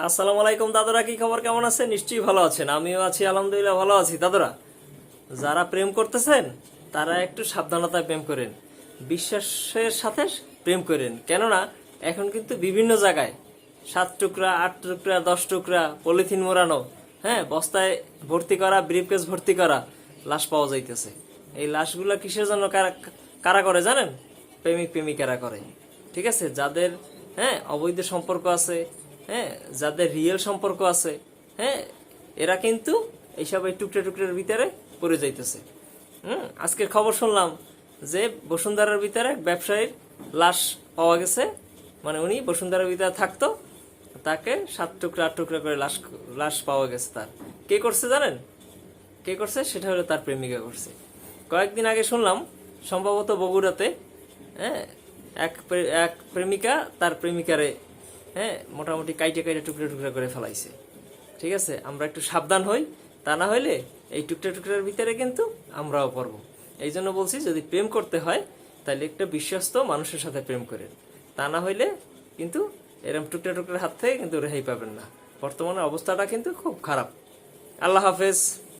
আসসালামু আলাইকুম দাদারা, কি খবর? কেমন আছেন? নিশ্চয়ই ভালো আছেন। আমিও আছি, আলহামদুলিল্লাহ ভালো আছি। দাদারা, যারা প্রেম করতেছেন তারা একটু সাবধানতায় প্রেম করেন, বিশ্বাসের সাথে প্রেম করেন। কেননা এখন কিন্তু বিভিন্ন জায়গায় 7 টুকরা, 8 টুকরা, 10 টুকরা পলিথিন মোড়ানো, হ্যাঁ, বস্তায় ভর্তি করা, ব্রিফকেস ভর্তি করা লাশ পাওয়া যাইতেছে। এই লাশগুলা কিসের জন্য কারা করে জানেন? প্রেমিক প্রেমিকারা করে। ঠিক আছে, যাদের হ্যাঁ অবৈধ সম্পর্ক আছে, হ্যাঁ যাদের রিয়েল সম্পর্ক আছে, হ্যাঁ এরা কিন্তু এইসব এই টুকরে টুকরের ভিতরে পড়ে যাইতেছে। আজকের খবর শুনলাম যে বসুন্ধরার ভিতরে এক ব্যবসায়ীর লাশ পাওয়া গেছে। মানে উনি বসুন্ধরার ভিতরে থাকতো, তাকে 7 টুকরা 8 টুকরা করে লাশ লাশ পাওয়া গেছে। তার কে করছে জানেন? কে করছে? সেটা হলো তার প্রেমিকা করছে। কয়েকদিন আগে শুনলাম, সম্ভবত বগুড়াতে, হ্যাঁ এক প্রেমিকা তার প্রেমিকারে মোটামুটি কাইটে কাইটে টুকরে টুকরে করে ফেলাইছে। ঠিক আছে, আমরা একটু সাবধান হই, তা না হইলে এই টুকরে টুকরার ভিতরে কিন্তু আমরাও পড়বো। এই জন্য বলছি, যদি প্রেম করতে হয় তাহলে একটা বিশ্বস্ত মানুষের সাথে প্রেম করেন, তা না হইলে কিন্তু এরকম টুকরে টুকরের হাত থেকে কিন্তু রেহাই পাবেন না। বর্তমানে অবস্থাটা কিন্তু খুব খারাপ। আল্লাহ হাফেজ।